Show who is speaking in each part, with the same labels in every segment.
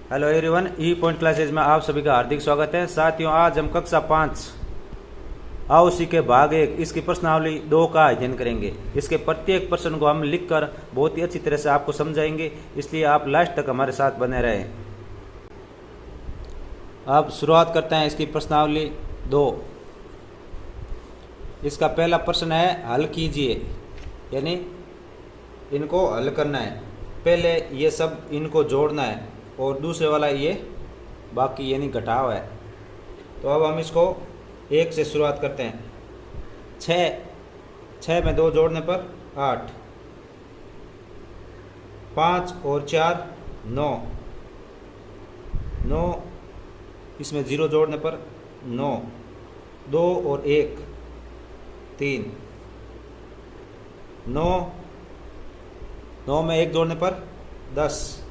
Speaker 1: Hello everyone, ई point classes में आप सभी का हार्दिक स्वागत है। साथियों, आज हम कक्षा 5 आओ सीखे भाग 1 इसकी प्रश्नावली 2 का अध्ययन करेंगे। इसके प्रत्येक प्रश्न को हम लिखकर बहुत ही अच्छी तरह से आपको समझाएंगे, इसलिए आप लास्ट तक हमारे साथ बने रहें। अब शुरुआत करते हैं इसकी प्रश्नावली 2। इसका पहला प्रश्न है हल कीजिए, यानी इनको हल करना है। पहले ये सब इनको जोड़ना है और दूसरे वाला ये बाकी यानी घटाव है। तो अब हम इसको 1 से शुरुआत करते हैं। 6 में 2 जोड़ने पर 8, 5 और 4 9, 9 इसमें 0 जोड़ने पर 9, 2 और 1 3, 9 में 1 जोड़ने पर 10,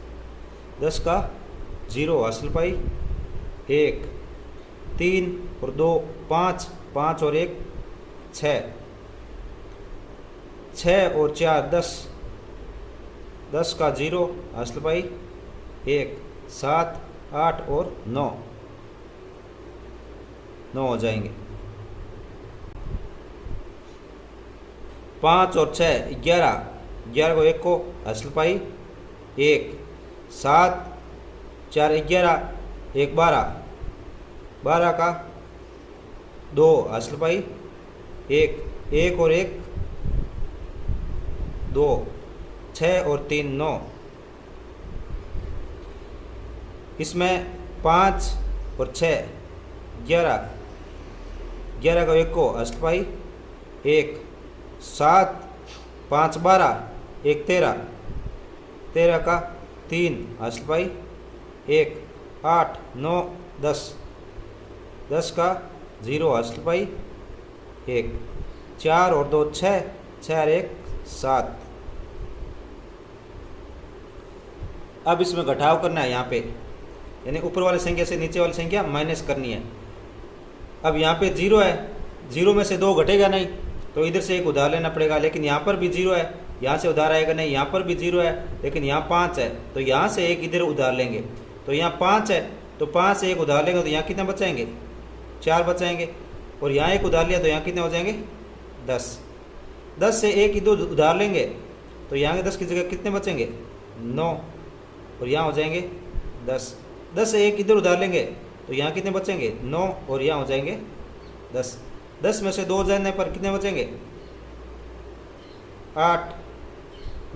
Speaker 1: 10 का 0 हासिल पाई 1, 3 और 2 5, 5 और 1 6, 6 और 4 10, 10 का 0 हासिल पाई 1, 7 8 और 9 हो जाएंगे। 5 और 6 11, 11 को 1 को हासिल पाई 1, 7 4 11 1 12, 12 का 2 हासिल पाई 1, 1 और 1 2, 6 और 3 9। इसमें 5 और 6 11, 11 का 1 को हासिल पाई 1, 7 5 12 1 13, 13 का 3 हासिल पाई 1, 8 9 10, 10 का 0 हासिल पाई 1, 4 और 2 6, 6 और 1 7। अब इसमें घटाव करना है यहाँ पे, यानी ऊपर वाली संख्या से नीचे वाली संख्या माइनस करनी है। अब यहाँ पे 0 है, 0 में से 2 घटेगा नहीं, तो इधर से एक उधार लेना पड़ेगा। लेकिन यहाँ पर भी 0 है, यहाँ से उधार आएगा नहीं। यहाँ पर भी 0 है, लेकिन यहाँ 5 है, तो यहाँ से एक इधर उधार लेंगे। तो यहाँ 5 है, तो 5 से एक उधार लेंगे तो यहाँ कितने बचाएंगे? 4 बचाएंगे। और यहाँ एक उधार लिया तो यहाँ कितने हो जाएंगे? 10। 10 से एक इधर उधार लेंगे तो यहाँ के 10 की जगह कितने बचेंगे? 9। और यहाँ हो जाएंगे 10। 10 से एक इधर उधार लेंगे तो यहाँ कितने बचेंगे? 9। और यहाँ हो जाएंगे 10। 10 में से 2 जाने पर कितने बचेंगे? 8।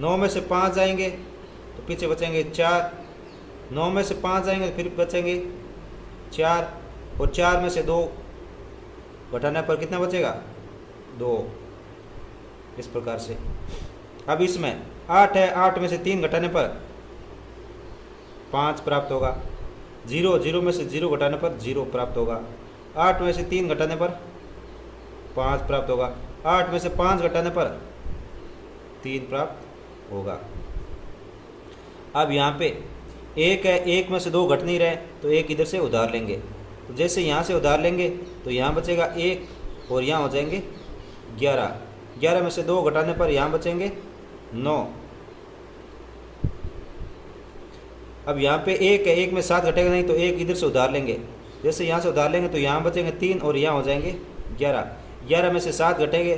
Speaker 1: 9 में से 5 जाएंगे तो पीछे बचेंगे 4। 9 में से 5 जाएंगे तो फिर बचेंगे 4। और 4 में से 2 घटाने पर कितना बचेगा? 2। इस प्रकार से। अब इसमें 8 है, 8 में से 3 घटाने पर 5 प्राप्त होगा। 0 में से 0 घटाने पर 0 प्राप्त होगा। 8 में से 3 घटाने पर 5 प्राप्त होगा। 8 में से 5 घटाने पर 3 प्राप्त होगा। अब यहाँ पे 1 है, 1 में से 2 घट नहीं रहे तो 1 इधर से उधार लेंगे। तो जैसे यहाँ से उधार लेंगे तो यहाँ बचेगा 1 और यहाँ हो जाएंगे 11। 11 में से 2 घटाने पर यहाँ बचेंगे 9। अब यहाँ पे 1 है, 1 में 7 घटेगा नहीं तो 1 इधर से उधार लेंगे। जैसे यहाँ से उधार लेंगे तो यहाँ बचेंगे 3 और यहाँ हो जाएंगे 11। 11 में से 7 घटेंगे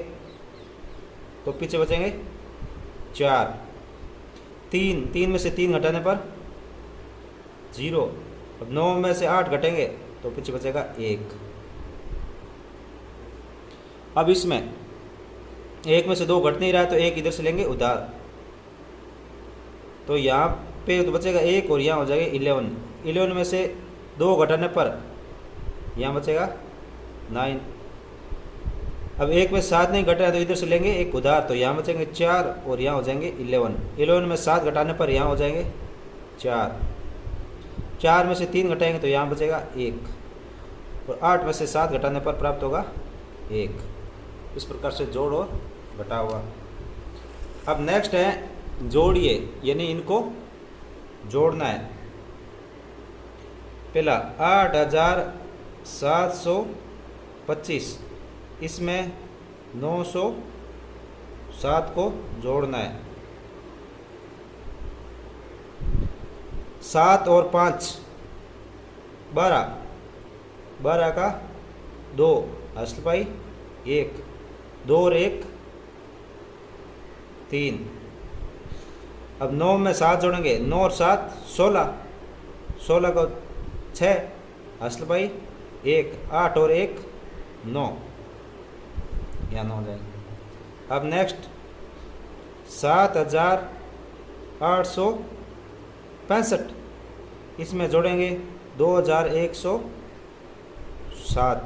Speaker 1: तो पीछे बचेंगे 4। 3 में से 3 घटाने पर 0। अब 9 में से 8 घटेंगे तो पीछे बचेगा 1। अब इसमें 1 में से 2 घट नहीं रहा है तो 1 इधर से लेंगे उधार, तो यहाँ पे तो बचेगा 1 और यहाँ हो जाएगा 11। 11 में से 2 घटाने पर यहाँ बचेगा 9। अब 1 में 7 नहीं घट रहा है तो इधर से लेंगे एक उधार, तो यहाँ बचेंगे 4 और यहाँ हो जाएंगे 11। 11 में 7 घटाने पर यहाँ हो जाएंगे 4। 4 में से 3 घटाएंगे तो यहाँ बचेगा 1। और 8 में से 7 घटाने पर प्राप्त होगा 1। इस प्रकार से जोड़ और घटा हुआ। अब नेक्स्ट है जोड़िए, यानी इनको जोड़ना है। पहला 8725, इसमें 907 को जोड़ना है। 7 और 5 12, 12 का 2 असल पाई 1, 2 और 1 3। अब 9 में 7 जोड़ेंगे, 9 और 7 16, 16 को 6 असल पाई 1, 8 और 1 9, यहाँ 9 हो जाएंगे। अब नेक्स्ट 7,865, इसमें जोड़ेंगे 2,107,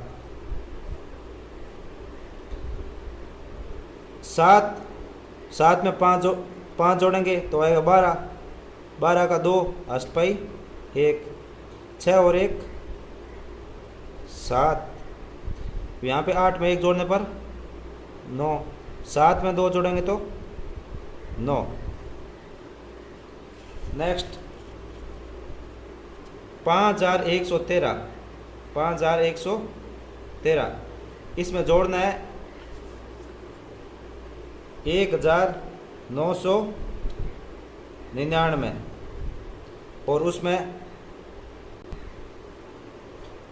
Speaker 1: 7 में 5 जोड़ेंगे तो आएगा 12, 12 का 2 अष्ट पाई 1, 6 और 1 7, यहाँ पे 8 में 1 जोड़ने पर 9, 7 में 2 जोड़ेंगे तो 9। नेक्स्ट 5,113, 5,113, इसमें जोड़ना है 1,999 और उसमें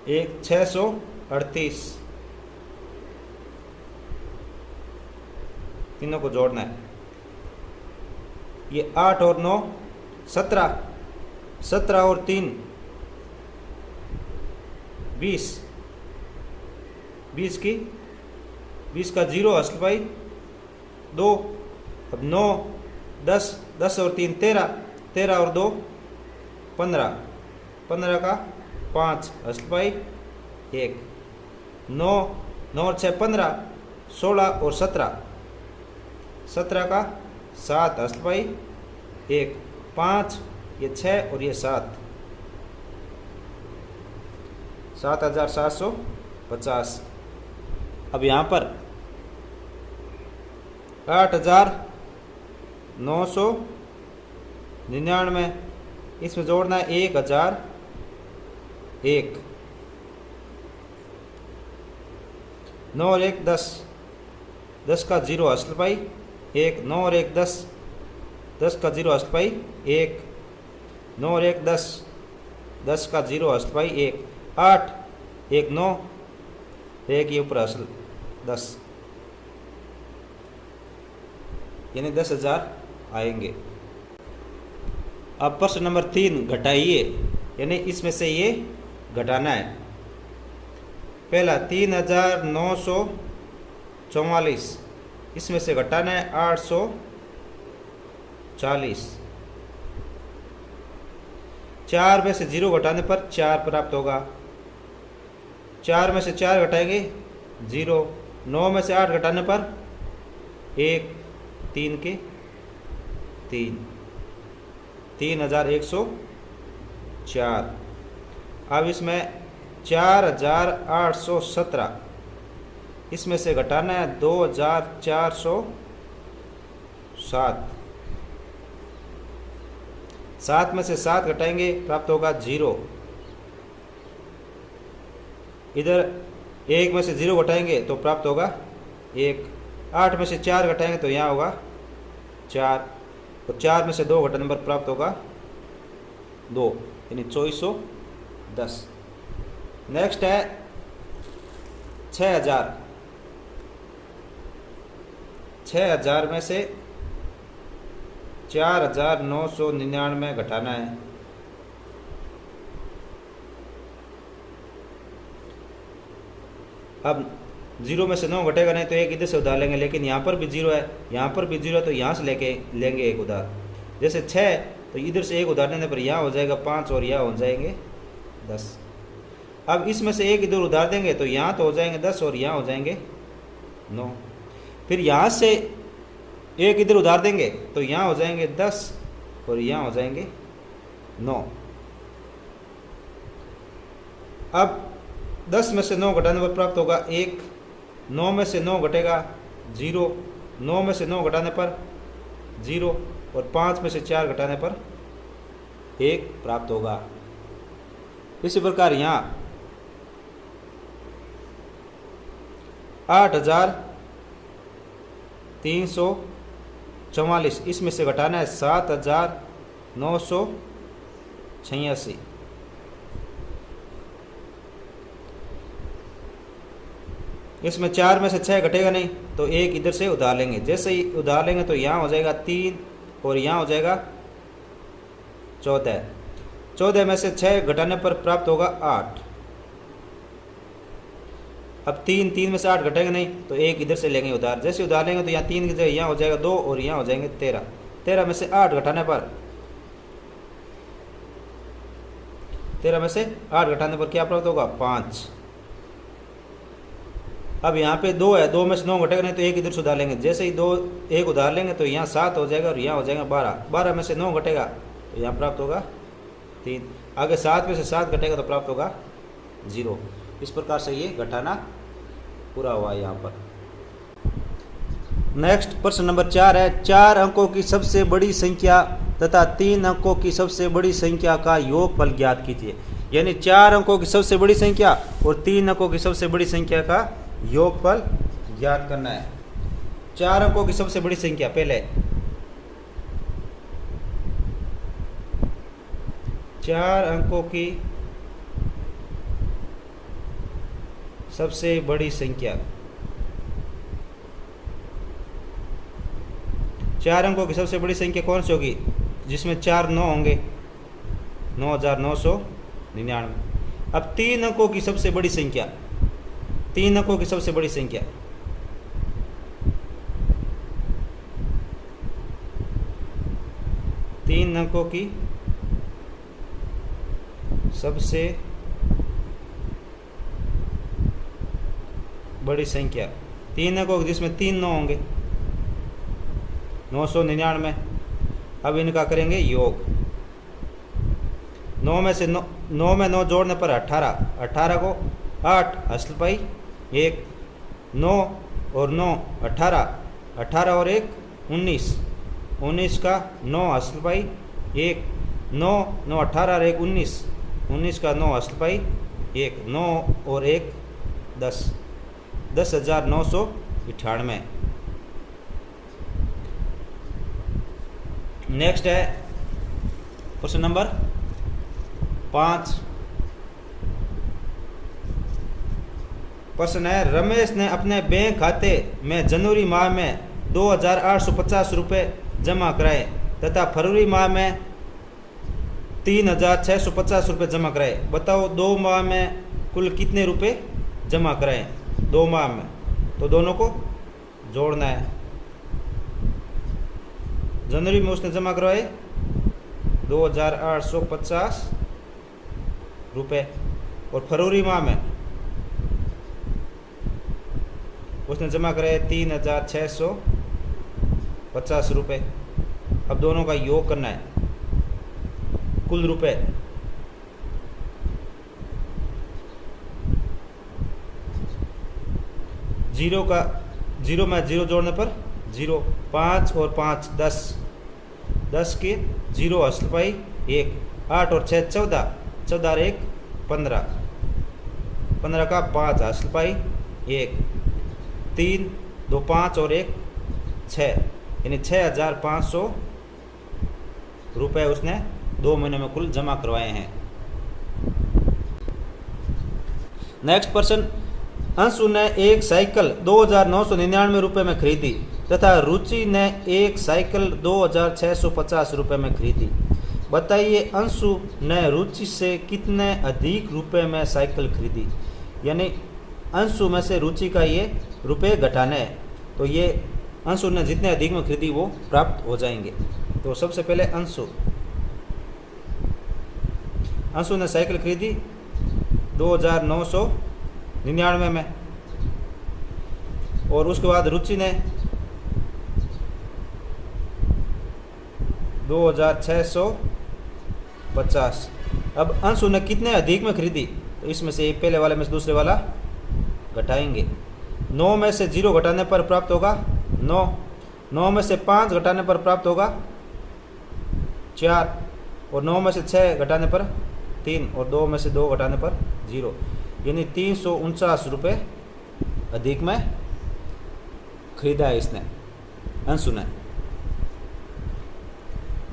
Speaker 1: 638, तीनों को जोड़ना है। ये 8 और 9 17, 17 और 3 20, 20 की 20 का 0 असल पाई 2। अब 9 10, 10 और 3 13, 13 और 2 15, 15 का 5 असल पाई 1, 9, 9 और 6 15, 16 और 17, 17 का 7 असल पाई 1, 5, ये 6 और ये 7, 7,750। अब यहाँ पर 8,999, इसमें जोड़ना है 1,001, 9 और 1 10, 10 का 0 असल पाई 1, 9 और 1 10, 10 का 0 असल पाई 1, 9 और 1 10, 10 का 0 असल पाई 1, 8, 1 9, 1 ये ऊपर असल 10, यानी 10,000 आएंगे। अब प्रश्न नंबर 3 घटाइए, यानी इसमें से ये घटाना है। पहला 3,944, इसमें से घटाना है 840, 4 में से 0 घटाने पर 4 प्राप्त होगा, 4 में से 4 घटाएंगे 0, 9 में से 8 घटाने पर 1, 3 के 3, 3,104। अब इसमें 4,817, इसमें से घटाना है 2,407, 7 में से 7 घटाएंगे प्राप्त होगा 0, इधर 1 में से 0 घटाएंगे तो प्राप्त होगा 1, 8 में से 4 घटाएंगे तो यहाँ होगा 4, और 4 में से 2 घटाने पर प्राप्त होगा 2, यानी 2410। नेक्स्ट है 6,000, 6,000 में से 4,999 घटाना है, अब 0 में से 9 घटेगा नहीं तो एक इधर से उधार लेंगे, लेकिन यहाँ पर भी 0 है, यहाँ पर भी 0 है, तो यहाँ से लेंगे एक उधार। जैसे 6 तो इधर से एक उधार लेने पर यहाँ हो जाएगा 5 और यहाँ हो जाएंगे 10। अब इसमें से एक इधर उधार देंगे तो यहाँ तो हो जाएंगे 10 और यहाँ हो जाएंगे 9। फिर यहाँ से एक इधर उधार देंगे तो यहाँ हो जाएंगे 10 और यहाँ हो जाएंगे 9। अब 10 में से 9 घटाने पर प्राप्त होगा 1, 9 में से 9 घटेगा 0, 9 में से 9 घटाने पर 0 और 5 में से 4 घटाने पर 1 प्राप्त होगा। इसी प्रकार यहाँ 8,344, इसमें से घटाना है 7,946, 86। इसमें 4 में से 6 घटेगा नहीं, तो एक इधर से उधार लेंगे। जैसे ही उधार लेंगे तो यहाँ हो जाएगा 3 और यहाँ हो जाएगा 14। 14 में से 6 घटाने पर प्राप्त होगा 8। अब 3 में से 8 घटेगा नहीं, तो एक इधर से लेंगे उधार। जैसे उधार लेंगे तो यहाँ 3 की जगह यहाँ हो जाएगा 2 और यहाँ हो जाएंगे 13। 13 में से 8 घटाने पर क्या प्राप्त होगा? 5। अब यहाँ पे 2 है, 2 में से 9 घटेगा नहीं, तो एक इधर से उधार लेंगे। जैसे ही एक उधार लेंगे तो यहाँ 7 हो जाएगा और यहाँ हो जाएगा 12। 12 में से 9 घटेगा तो यहाँ प्राप्त होगा 3। आगे 7 में से 7 घटेगा तो प्राप्त होगा 0। इस प्रकार से ये घटाना पूरा हुआ है यहाँ पर। नेक्स्ट प्रश्न नंबर 4 है, 4 अंकों की सबसे बड़ी संख्या तथा 3 अंकों की सबसे बड़ी संख्या का योगफल ज्ञात कीजिए। यानी 4 अंकों की सबसे बड़ी संख्या और 3 अंकों की सबसे बड़ी संख्या का योगफल ज्ञात करना है। 4 अंकों की सबसे बड़ी संख्या, पहले 4 अंकों की सबसे बड़ी संख्या, 4 अंकों की सबसे बड़ी संख्या कौन सी होगी? जिसमें 4 9 होंगे, 9999। अब 3 अंकों की सबसे बड़ी संख्या, 3 अंकों की सबसे बड़ी संख्या, तीन अंकों की सबसे बड़ी संख्या, 3 अंकों जिसमें 3 9 होंगे, 999। अब इनका करेंगे योग। 9 में 9 जोड़ने पर 18, 18 को 8 असल पाई 1, 9 और 9 18, 18 और 1 19, 19 का 9 असल पाई 1, 9 9 18 और 1 19, 19 का 9 असल पाई 1, 9 और 1 10, 10,998। नेक्स्ट है प्रश्न नंबर 5। प्रश्न है, रमेश ने अपने बैंक खाते में जनवरी माह में 2,850 रुपये जमा कराए तथा फरवरी माह में 3,650 रुपये जमा कराए। बताओ 2 माह में कुल कितने रुपए जमा कराए? 2 माह में, तो दोनों को जोड़ना है। जनवरी में उसने जमा करवाए 2,850 रुपये और फरवरी माह में उसने जमा कराए 3,650 रुपये। अब दोनों का योग करना है, कुल रुपए। जीरो में 0 जोड़ने पर 0, 5 और 5 10, 10 के 0 असल पाई 1, 8 और 6 14, 14 और 1 15, 15 का 5 असल पाई 1, 3 2 5 और 1 6, यानी 6,500 रुपये उसने 2 महीने में कुल जमा करवाए हैं। नेक्स्ट प्रश्न, अंशु ने एक साइकिल 2,999 रुपये में खरीदी तथा रुचि ने एक साइकिल 2,650 रुपये में खरीदी। बताइए अंशु ने रुचि से कितने अधिक रुपए में साइकिल खरीदी। यानी अंशु में से रुचि का ये रुपए घटाना है, तो ये अंशु ने जितने अधिक में खरीदी वो प्राप्त हो जाएंगे। तो सबसे पहले अंशु ने साइकिल खरीदी 2,999 में, और उसके बाद रुचि ने 2,650। अब अंशु ने कितने अधिक में खरीदी, तो इसमें से पहले वाले में से दूसरे वाला घटाएंगे। 9 में से 0 घटाने पर प्राप्त होगा 9, 9 में से 5 घटाने पर प्राप्त होगा 4, और 9 में से 6 घटाने पर 3, और 2 में से 2 घटाने पर 0, यानी 349 रुपये अधिक में खरीदा है इसने, अंशु ने।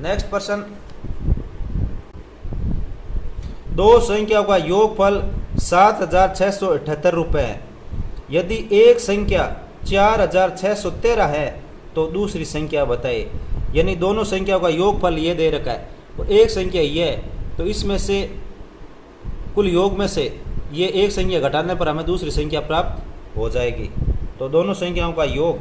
Speaker 1: नेक्स्ट प्रश्न, दो संख्याओं का योगफल 7,678 रुपये है। यदि एक संख्या 4,613 है तो दूसरी संख्या बताइए। यानी दोनों संख्याओं का योगफल ये दे रखा है और एक संख्या ये है, तो इसमें से कुल योग में से ये एक संख्या घटाने पर हमें दूसरी संख्या प्राप्त हो जाएगी। तो दोनों संख्याओं का योग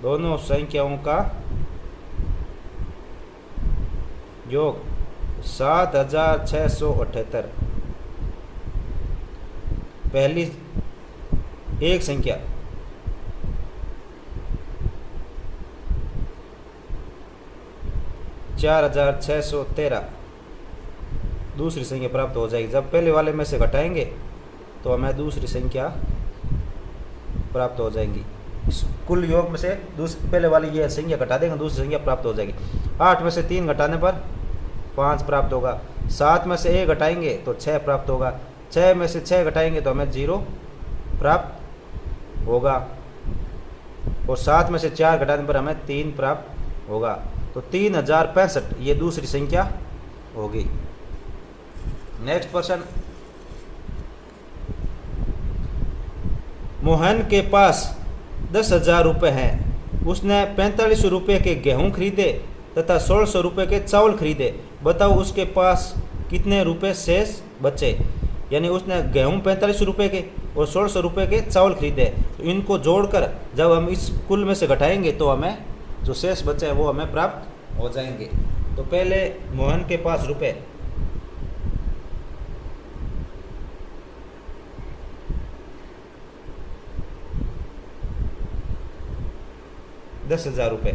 Speaker 1: दोनों संख्याओं का योग 7,678। पहली एक संख्या 4,613 दूसरी संख्या प्राप्त हो जाएगी। जब पहले वाले में से घटाएंगे तो हमें दूसरी संख्या प्राप्त हो जाएंगी। इस कुल योग में से पहले वाली ये संख्या घटा देंगे, दूसरी संख्या प्राप्त हो जाएगी। 8 में से 3 घटाने पर 5 प्राप्त होगा। 7 में से 1 घटाएंगे तो 6 प्राप्त होगा। 6 में से 6 घटाएंगे तो हमें 0 प्राप्त होगा। और 7 में से 4 घटाने पर हमें 3 प्राप्त होगा। तो 3,065 ये दूसरी संख्या होगी। नेक्स्ट क्वेश्चन, मोहन के पास 10,000 रुपये हैं। उसने 45 रुपये के गेहूं खरीदे तथा 1600 रुपये के चावल खरीदे। बताओ उसके पास कितने रुपए शेष बचे। यानी उसने गेहूं 45 रुपये के और 1600 रुपये के चावल खरीदे। तो इनको जोड़कर जब हम इस कुल में से घटाएंगे तो हमें जो शेष बचे हैं वो हमें प्राप्त हो जाएंगे। तो पहले मोहन के पास रुपए 10,000 रुपये,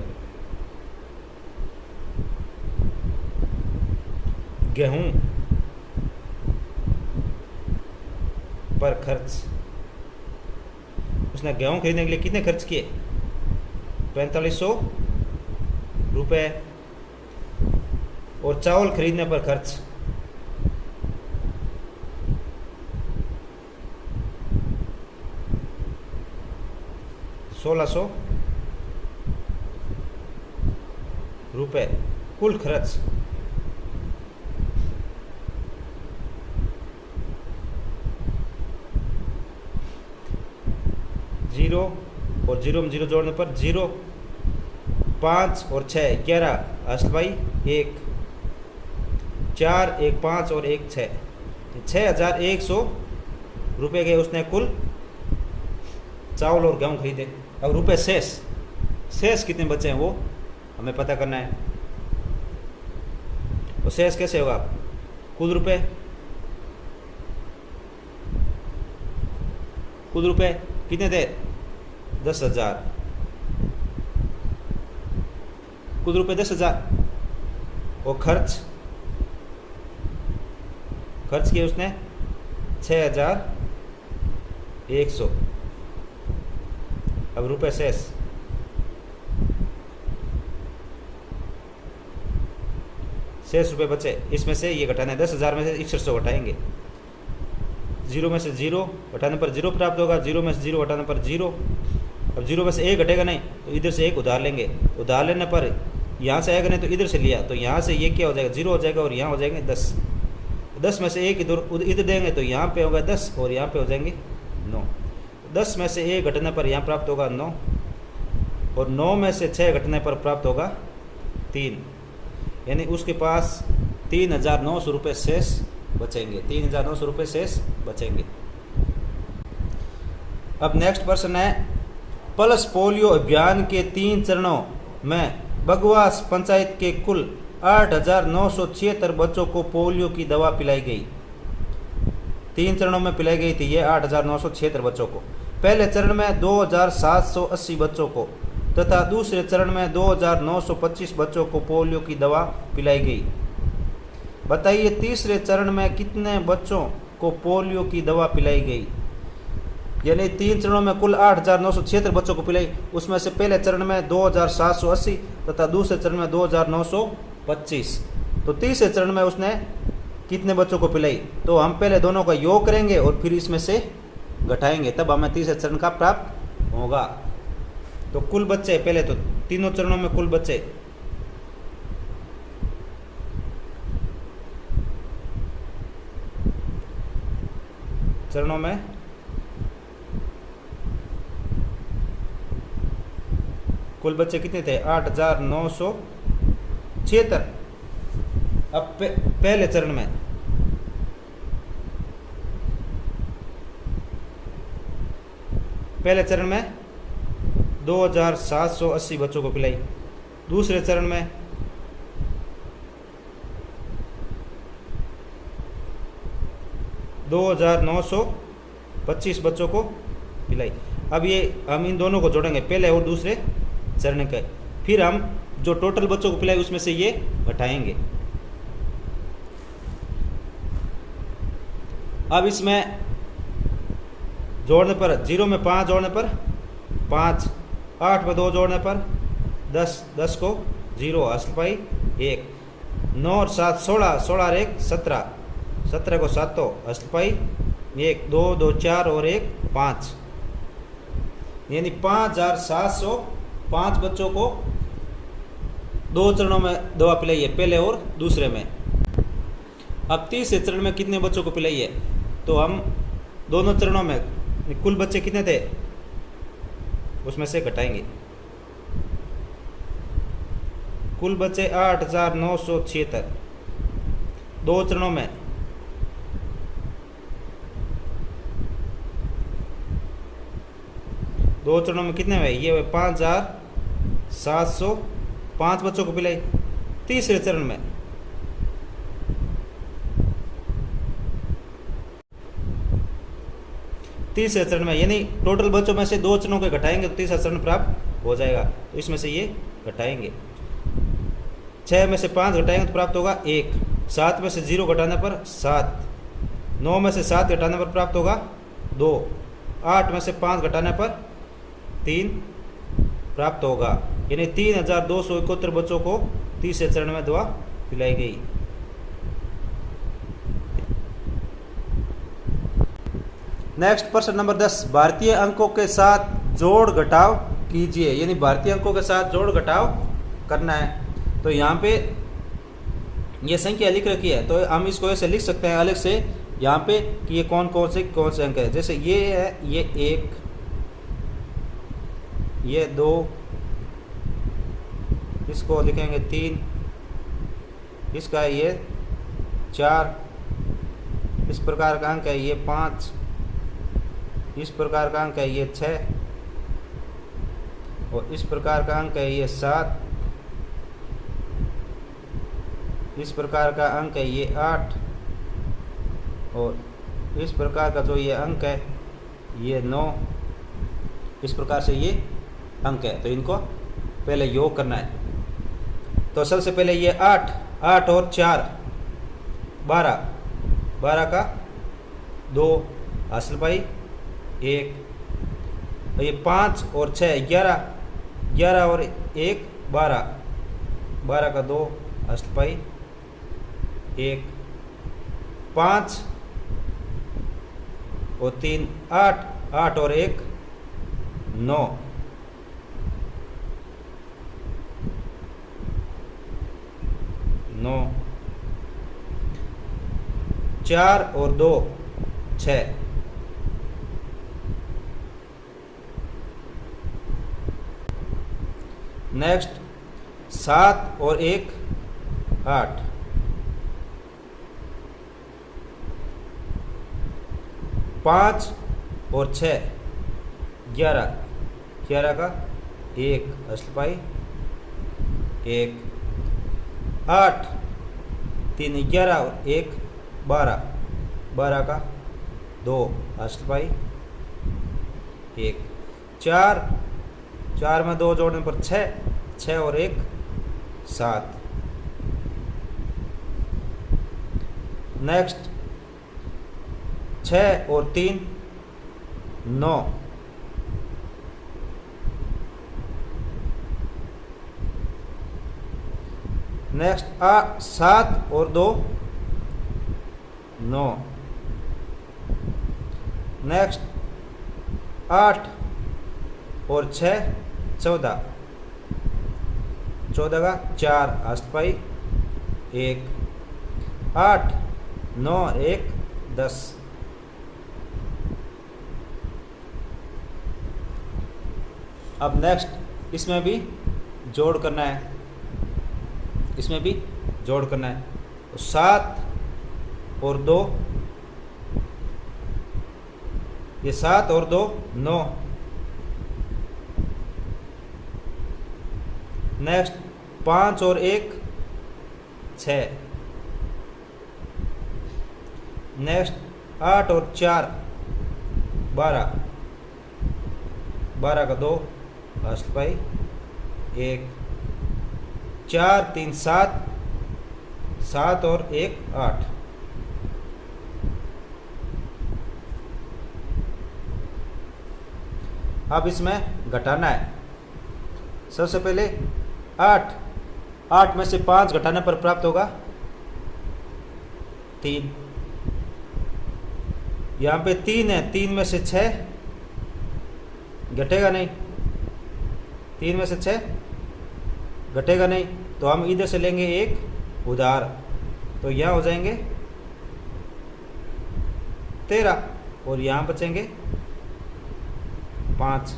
Speaker 1: गेहूं पर खर्च। उसने गेहूं खरीदने के लिए कितने खर्च किए, 4500 रुपये। और चावल खरीदने पर खर्च 1600 रुपये। कुल खर्च 0 और 0 में 0 जोड़ने पर 0, 5 और 6 11, अष्ट भाई 1, 4 1 5 और 1 6, 6,100 रुपये के उसने कुल चावल और गेहूं खरीदे। अब रुपए शेष कितने बचे हैं वो हमें पता करना है। तो शेष कैसे होगा, कुल रुपए कितने थे, 10,000। कुल रुपए 10,000 और खर्च किए उसने 6,100। अब रुपए शेष रुपए बचे, इसमें से ये घटाना है। 10,000 में से 6100 घटाएंगे। 0 में से 0 घटाने पर 0 प्राप्त होगा। 0 में से 0 घटाने पर 0। अब 0 में से 1 घटेगा नहीं तो इधर से 1 उधार लेंगे। उधार लेने पर यहाँ से आएगा नहीं तो इधर से लिया, तो यहाँ से ये क्या हो जाएगा, 0 हो जाएगा और यहाँ हो जाएंगे 10। 10 में से 1 इधर देंगे तो यहाँ पे होगा 10 और यहाँ पे हो जाएंगे 9। 10 में से 1 घटने पर यहाँ प्राप्त होगा 9 और 9 में से 6 घटने पर प्राप्त होगा 3। यानी उसके पास 3,900 रुपये शेष बचेंगे। 3,900 रुपये शेष बचेंगे। अब नेक्स्ट प्रश्न है, पल्स पोलियो अभियान के 3 चरणों में बगवास पंचायत के कुल 8,976 बच्चों को पोलियो की दवा पिलाई गई। 3 चरणों में पिलाई गई थी ये 8,976 बच्चों को। पहले चरण में 2,780 बच्चों को तथा दूसरे चरण में 2,925 बच्चों को पोलियो की दवा पिलाई गई। बताइए तीसरे चरण में कितने बच्चों को पोलियो की दवा पिलाई गई। यानी 3 चरणों में कुल 8,976 बच्चों को पिलाई। उसमें से पहले चरण में 2,780 तथा दूसरे चरण में 2,925। तो तीसरे चरण में उसने कितने बच्चों को पिलाई, तो हम पहले दोनों का योग करेंगे और फिर इसमें से घटाएंगे, तब हमें तीसरे चरण का प्राप्त होगा। तो कुल बच्चे पहले तो तीनों चरणों में कुल बच्चे चरणों में कुल बच्चे कितने थे? 8,976। अब पहले चरण में पहले चरण में 2,780 बच्चों को पिलाई। दूसरे चरण में 2,925 बच्चों को पिलाई। अब ये हम इन दोनों को जोड़ेंगे, पहले और दूसरे चरण के, फिर हम जो टोटल बच्चों को पिलाई उसमें से ये घटाएंगे। अब इसमें जोड़ने पर 0 में 5 जोड़ने पर 5, 8 में 2 जोड़ने पर 10, 10 को 0 हासिल पाई 1, 9 और 7 16, 16 और 1 17, 17 को 7 हासिल पाई 1, 2 2 4 और 1 5, यानी 5,705 बच्चों को 2 चरणों में दवा पिलाई है, पहले और दूसरे में। अब तीसरे चरण में कितने बच्चों को पिलाई है? तो हम दोनों चरणों में कुल बच्चे कितने थे उसमें से घटाएंगे। कुल बच्चे 8,976, 2 चरणों में 2 चरणों में कितने हुए? ये हुए 5,705 बच्चों को पिलाई। तीसरे चरण में यानी टोटल बच्चों में से 2 चरणों के घटाएंगे तो तीसरा चरण प्राप्त हो जाएगा। तो इसमें से ये घटाएंगे, 6 में से 5 घटाएंगे तो प्राप्त होगा 1, 7 में से 0 घटाने पर 7, 9 में से 7 घटाने पर प्राप्त होगा 2, 8 में से 5 घटाने पर 3 प्राप्त होगा, यानी 3,271 बच्चों को तीसरे चरण में दवा पिलाई गई। नेक्स्ट प्रश्न नंबर 10, भारतीय अंकों के साथ जोड़ घटाव कीजिए, यानी भारतीय अंकों के साथ जोड़ घटाव करना है। तो यहाँ पे ये संख्या लिख रखी है, तो हम इसको ऐसे लिख सकते हैं अलग से यहाँ पे कि ये कौन से अंक है। जैसे ये है, ये 1, ये 2, इसको लिखेंगे 3, इसका ये 4, इस प्रकार का अंक है ये 5, इस प्रकार का अंक है ये 6, और इस प्रकार का अंक है ये 7, इस प्रकार का अंक है ये 8, और इस प्रकार का जो ये अंक है ये 9। इस प्रकार से ये अंक है, तो इनको पहले योग करना है। तो सबसे पहले ये 8, 8 और 4 12, 12 का 2 हासिल पाई 1, और ये 5 और 6 11, 11 और 1 12, 12 का 2 हासिल पाई 1, 5 और 3 8, 8 और 1 9, 9, 4 और 2 6, नेक्स्ट 7 और 1 8, 5 और 6 11, 11 का 1 हासिल पाई 1, 8 3 11 और 1 12, 12 का 2 हासिल पाई 1, 4, 4 में 2 जोड़ने पर 6, 6 और 1 7, नेक्स्ट 6 और 3 9, नेक्स्ट 7 और 2 9, नेक्स्ट 8 और 6 14, 14 का 4 अष्टपाई 1, 8, 9, 1, 10। अब नेक्स्ट इसमें भी जोड़ करना है, इसमें भी जोड़ करना है। तो 7 और 2, ये 7 और 2 9। नेक्स्ट 5 और 1 6। नेक्स्ट 8 और 4 12, 12 का 2 अष्टपाई 1, 4 3 7, 7 और 1 8। अब इसमें घटाना है। सबसे पहले 8, 8 में से 5 घटाने पर प्राप्त होगा 3। यहाँ पे 3 है, 3 में से 6 घटेगा नहीं, 3 में से 6 घटेगा नहीं, तो हम इधर से लेंगे एक उधार, तो यहाँ हो जाएंगे 13 और यहाँ बचेंगे 5।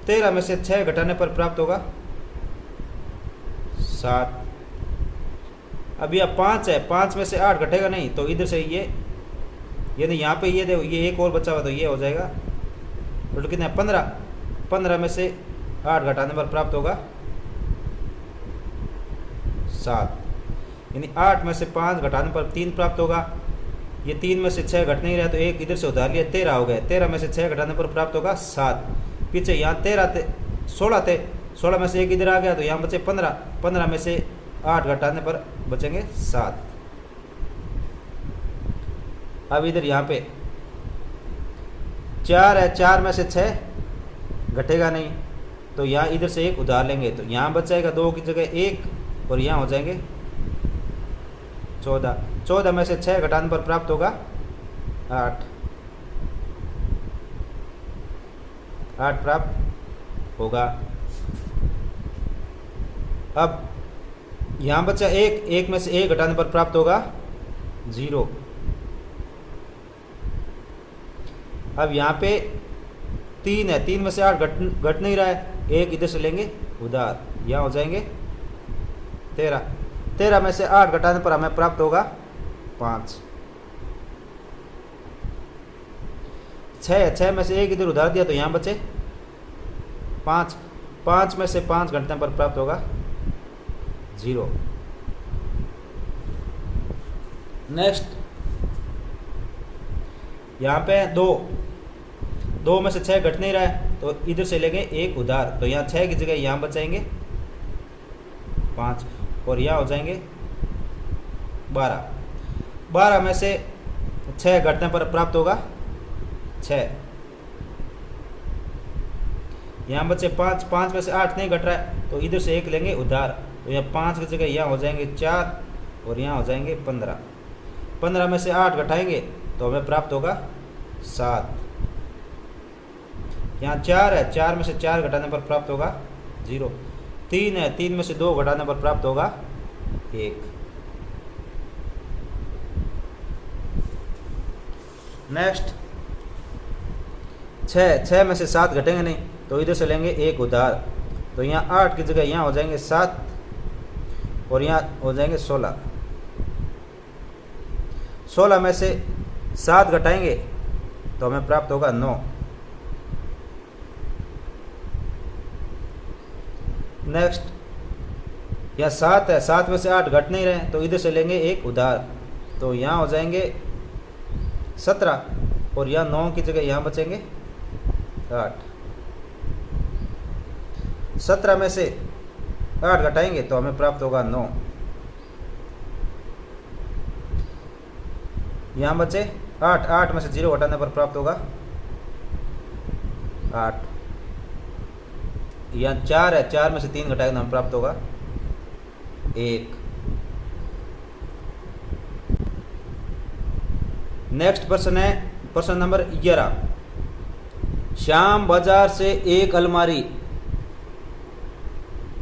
Speaker 1: 13 में से 6 घटाने पर प्राप्त होगा 7। अब यह 5 है, 5 में से 8 घटेगा नहीं, तो इधर से ये नहीं, यहाँ पे ये देखो ये एक और बचा हुआ, तो ये हो जाएगा टोटल कितना है 15। 15 में से 8 घटाने पर प्राप्त होगा 7, यानी 8 में से 5 घटाने पर 3 प्राप्त होगा। ये 3 में से 6 घट नहीं रहा, तो एक इधर से उधार लिया, 13 हो गए। 13 में से 6 घटाने पर प्राप्त होगा 7। पीछे यहाँ 13 थे, 16 थे, 16 में से एक इधर आ गया, तो यहाँ बचे 15। 15 में से 8 घटाने पर बचेंगे 7। अब इधर यहाँ पे 4 है, 4 में से 6 घटेगा नहीं, तो यहाँ इधर से एक उधार लेंगे, तो यहाँ बच जाएगा 2 की जगह 1 और यहाँ हो जाएंगे 14। 14 में से 6 घटाने पर प्राप्त होगा 8। 8 प्राप्त होगा। अब यहाँ बचा 1, 1 में से 1 घटाने पर प्राप्त होगा 0। अब यहाँ पे 3 है, 3 में से 8 घट नहीं रहा है, एक इधर से लेंगे उधार, यहाँ हो जाएंगे 13। 13 में से 8 घटाने पर हमें प्राप्त होगा 5। 6 में से 1 इधर उधार दिया, तो यहाँ बचे 5। 5 में से 5 घटने पर प्राप्त होगा 0। नेक्स्ट यहाँ पे 2 में से 6 घट नहीं रहा है, तो इधर से लेंगे एक उधार, तो यहाँ 6 की जगह यहाँ बचाएंगे 5 और यहाँ हो जाएंगे 12। 12 में से 6 घटने पर प्राप्त होगा 6। यहाँ बचे 5, 5 में से 8 नहीं घट रहा है, तो इधर से एक लेंगे उधार, तो यहाँ 5 की जगह यहाँ हो जाएंगे 4 और यहाँ हो जाएंगे 15। 15 में से 8 घटाएंगे तो हमें प्राप्त होगा 7। यहाँ 4 है, 4 में से 4 घटाने पर प्राप्त होगा 0। 3 है, 3 में से 2 घटाने पर प्राप्त होगा 1। नेक्स्ट 6 में से 7 घटेंगे नहीं, तो इधर से लेंगे एक उधार, तो यहाँ 8 की जगह यहाँ हो जाएंगे 7 और यहाँ हो जाएंगे 16। 16 में से 7 घटाएंगे तो हमें प्राप्त होगा 9। नेक्स्ट यहाँ 7 है, 7 में से 8 घट नहीं रहे, तो इधर से लेंगे एक उधार, तो यहाँ हो जाएंगे 17 और यहाँ 9 की जगह यहाँ बचेंगे 8। 17 में से 8 घटाएंगे तो हमें प्राप्त होगा 9। यहाँ बचे 8, 8 में से 0 घटाने पर प्राप्त होगा 8। यहाँ 4 है, 4 में से 3 घटाएंगे तो हमें प्राप्त होगा 1। नेक्स्ट प्रश्न है प्रश्न नंबर 11। श्याम बाजार से एक अलमारी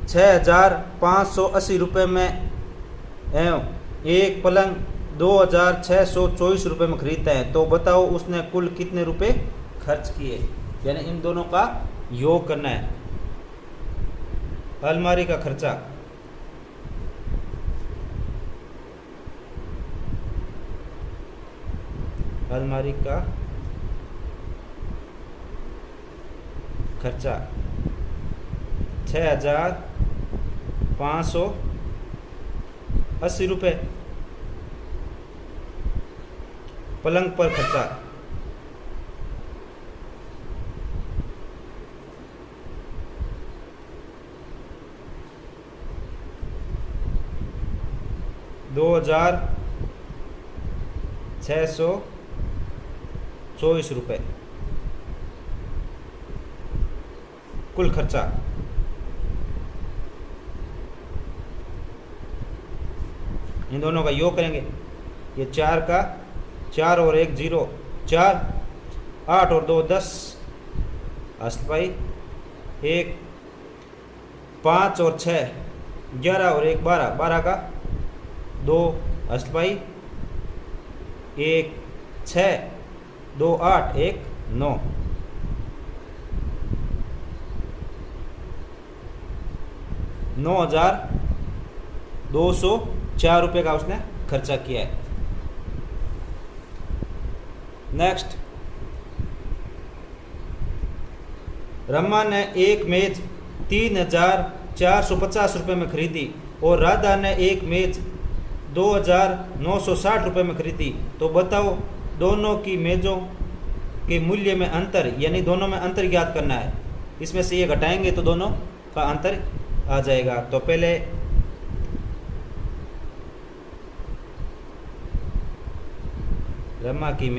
Speaker 1: 6,580 रुपये में एवं एक पलंग 2,624 रुपये में खरीदता है, तो बताओ उसने कुल कितने रुपए खर्च किए। यानी इन दोनों का योग करना है। अलमारी का खर्चा, अलमारी का खर्चा 6,580 रुपये। पलंग पर खर्चा 2,624 रुपये कुल खर्चा। इन दोनों का योग करेंगे। ये 4 का 4 और 1 0, 4, 8 और 2 10, भाई 1, 5 और 6 11 और 1 12, 12 का 2, भाई 1 6, 2 8, 1 9। 9,204 रुपये का उसने खर्चा किया है। नेक्स्ट, रमा ने एक मेज 3,450 रुपये में खरीदी और राधा ने एक मेज 2,960 रुपये में खरीदी, तो बताओ दोनों की मेज़ों के मूल्य में अंतर, यानी दोनों में अंतर ज्ञात करना है। इसमें से ये घटाएंगे तो दोनों का अंतर आ जाएगा। तो पहले रमा की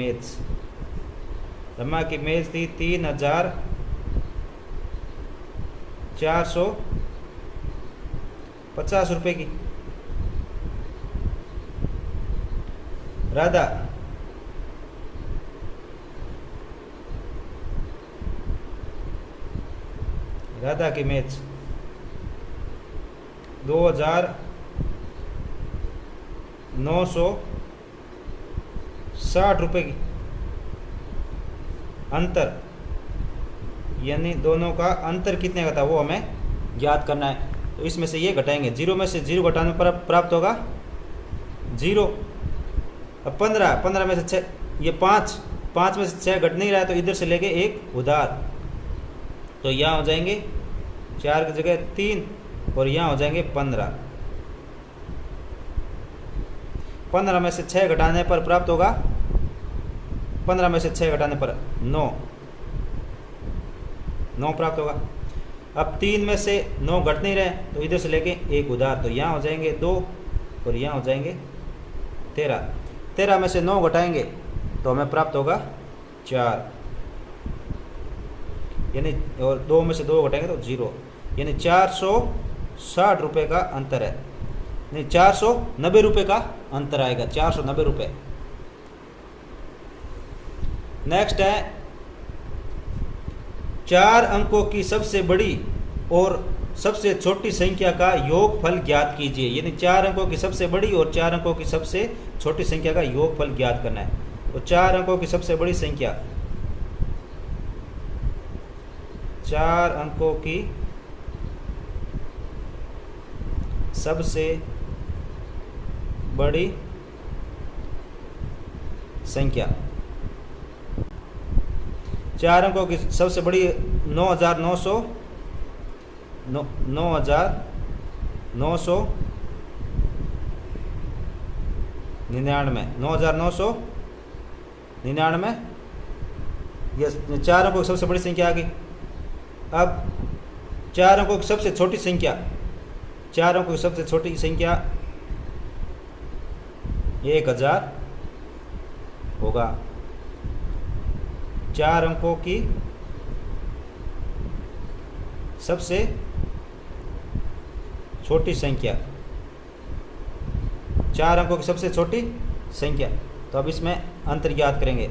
Speaker 1: मेज थी 3,450 रुपये की। राधा की मेज 2,960 रुपये की। अंतर, यानी दोनों का अंतर कितने का था वो हमें ज्ञात करना है। तो इसमें से ये घटाएंगे, 0 में से 0 घटाने पर प्राप्त होगा 0। अब 15 में से 6, ये 5 में से 6 घट नहीं रहा है, तो इधर से लेके एक उधार, तो यहाँ हो जाएंगे 4 की जगह 3 और यहाँ हो जाएंगे 15। 15 में से 6 घटाने पर प्राप्त होगा, 15 में से 6 घटाने पर 9 प्राप्त होगा। अब 3 में से 9 घट नहीं रहे, तो इधर से लेके एक उधार, तो यहाँ हो जाएंगे 2 और यहाँ हो जाएंगे 13। 13 में से 9 घटाएंगे तो हमें प्राप्त होगा 4, यानी और 2 में से 2 घटाएंगे तो 0, यानी 460 रुपये का अंतर है। नहीं, 490 रुपये का अंतर आएगा, 490 रुपये। नेक्स्ट है 4 अंकों की सबसे बड़ी और सबसे छोटी संख्या का योगफल ज्ञात कीजिए। यानी 4 अंकों की सबसे बड़ी और 4 अंकों की सबसे छोटी संख्या का योगफल ज्ञात करना है। तो 4 अंकों की सबसे बड़ी संख्या, 4 अंकों की सबसे बड़ी संख्या, 4 अंकों की सबसे बड़ी 9,999 9,999, ये 4 अंकों की सबसे बड़ी संख्या आ गई। अब 4 अंकों की सबसे छोटी संख्या, 4 अंकों की सबसे छोटी संख्या 1,000 होगा। 4 अंकों की सबसे छोटी संख्या, 4 अंकों की सबसे छोटी संख्या। तो अब इसमें अंतर ज्ञात करेंगे।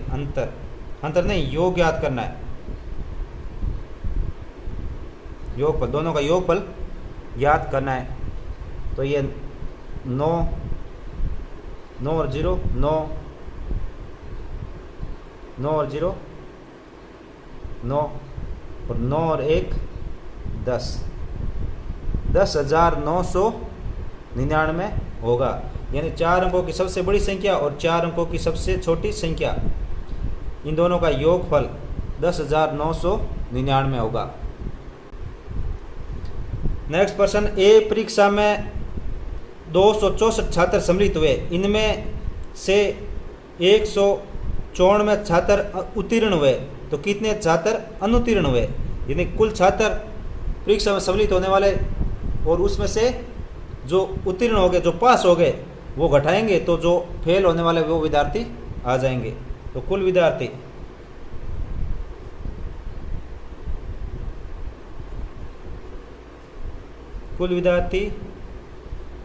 Speaker 1: अंतर नहीं, योग ज्ञात करना है। योगफल, दोनों का योगफल याद करना है। तो ये 9 और 0 9, 9 और 0 9, और 9 और 1 10, 10,999 होगा। यानी 4 अंकों की सबसे बड़ी संख्या और 4 अंकों की सबसे छोटी संख्या, इन दोनों का योगफल 10,999 होगा। नेक्स्ट प्रश्न, ए परीक्षा में 264 छात्र सम्मिलित हुए, इनमें से 194 छात्र उत्तीर्ण हुए, तो कितने छात्र अनुत्तीर्ण हुए? यानी कुल छात्र परीक्षा में सम्मिलित होने वाले और उसमें से जो उत्तीर्ण हो गए, जो पास हो गए, वो घटाएंगे तो जो फेल होने वाले वो विद्यार्थी आ जाएंगे। तो कुल विद्यार्थी कुल विद्यार्थी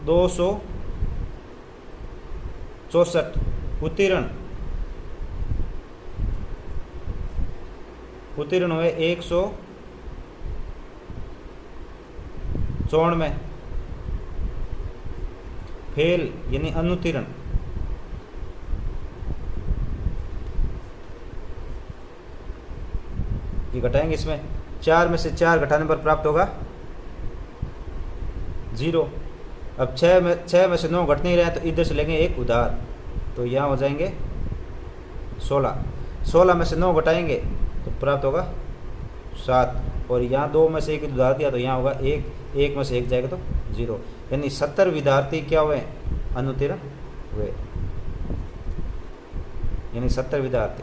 Speaker 1: 264, उत्तीर्ण हुए 194, फेल यानी अनुत्तीर्ण ये घटाएंगे। इसमें 4 में से 4 घटाने पर प्राप्त होगा 0। अब 6 में से 9 घट नहीं रहे हैं तो इधर से लेंगे एक उधार, तो यहाँ हो जाएंगे 16। 16 में से 9 घटाएंगे तो प्राप्त होगा 7, और यहाँ 2 में से 1 उधार दिया तो यहाँ होगा 1, 1 में से 1 जाएगा तो 0। यानी 70 विद्यार्थी क्या हुए? अनुत्तीर्ण हुए। यानी 70 विद्यार्थी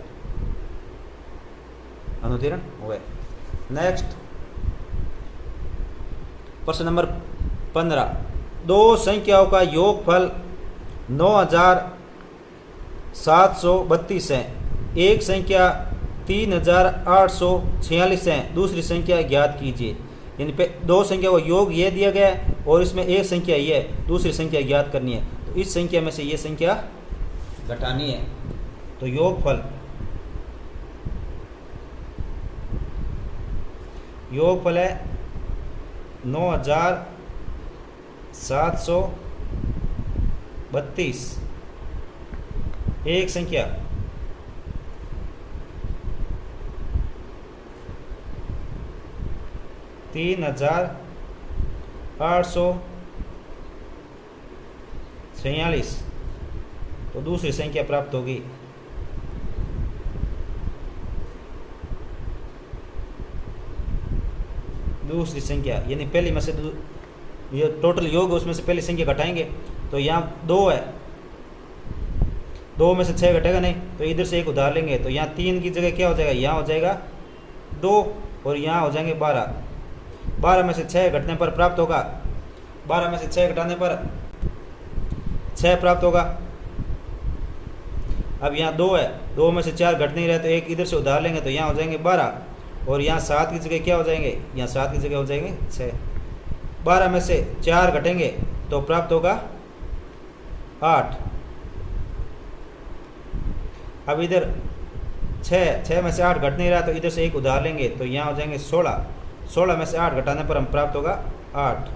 Speaker 1: अनुत्तीर्ण हुए। नेक्स्ट प्रश्न नंबर 15, दो संख्याओं का योगफल 9,732 है, एक संख्या 3,846 है, दूसरी संख्या ज्ञात कीजिए। यानी दो संख्या को योग ये दिया गया है और इसमें एक संख्या ये है, दूसरी संख्या ज्ञात करनी है। तो इस संख्या में से ये संख्या घटानी है। तो योगफल है 9,732, एक संख्या 3,846, तो दूसरी संख्या प्राप्त होगी दूसरी संख्या, यानी पहली में से ये टोटल योग उसमें से पहली संख्या घटाएंगे। तो यहाँ 2 है, 2 में से 6 घटेगा नहीं, तो इधर से एक उधार लेंगे, तो यहाँ 3 की जगह क्या हो जाएगा? यहाँ हो जाएगा 2 और यहाँ हो जाएंगे 12। 12 में से 6 घटने पर प्राप्त होगा, 12 में से 6 घटाने पर 6 प्राप्त होगा। अब यहाँ 2 है, 2 में से 4 घट नहीं रहे तो एक इधर से उधार लेंगे, तो यहाँ हो जाएंगे 12, और यहाँ 7 की जगह क्या हो जाएंगे? यहाँ 7 की जगह हो जाएंगे 6। 12 में से 4 घटेंगे तो प्राप्त होगा 8। अब इधर 6 में से 8 घट नहीं रहा तो इधर से एक उधार लेंगे, तो यहाँ हो जाएंगे 16। 16 में से 8 घटाने पर हम प्राप्त होगा 8।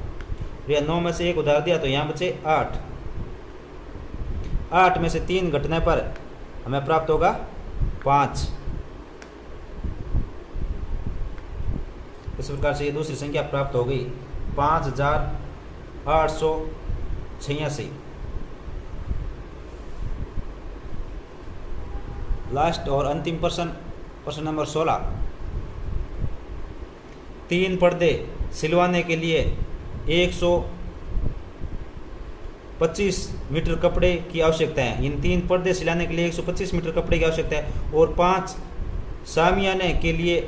Speaker 1: या 9 में से एक उधार दिया तो यहाँ बचे 8। 8 में से 3 घटने पर हमें प्राप्त होगा 5। इस प्रकार से ये दूसरी संख्या प्राप्त हो गई 5,886। लास्ट और अंतिम प्रश्न नंबर 16, 3 पर्दे सिलवाने के लिए 125 मीटर कपड़े की आवश्यकता है। इन 3 पर्दे सिलाने के लिए 125 मीटर कपड़े की आवश्यकता है, और 5 शामियाने के लिए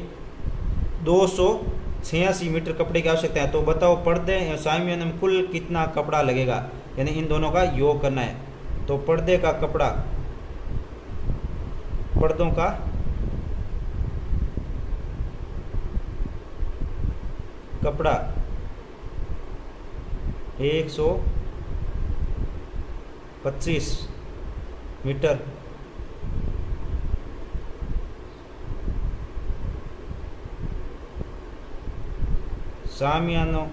Speaker 1: 286 मीटर कपड़े की आवश्यकता है। तो बताओ पर्दे या शामियाने में कुल कितना कपड़ा लगेगा? यानी इन दोनों का योग करना है। तो पर्दे का कपड़ा, पर्दों का कपड़ा 125 मीटर, शामियानों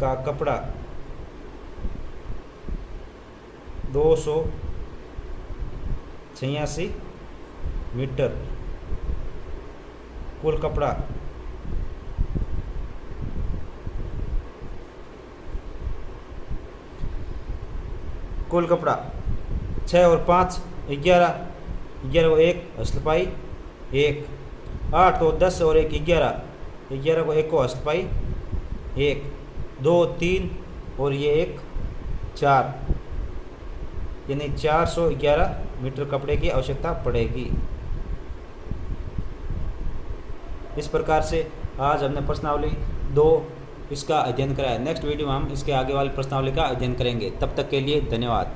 Speaker 1: का कपड़ा 286 मीटर। कुल कपड़ा कुल कपड़ा 6 और 5 11, 11 को 1 हस्तपाई 1, 8 को 10 और 1 11, 11 को 1 को हस्तपाई 1, 2 3 और ये 1 4, यानी 411 मीटर कपड़े की आवश्यकता पड़ेगी। इस प्रकार से आज हमने प्रश्नावली 2 इसका अध्ययन करा है। नेक्स्ट वीडियो में हम इसके आगे वाली प्रश्नावली का अध्ययन करेंगे। तब तक के लिए धन्यवाद।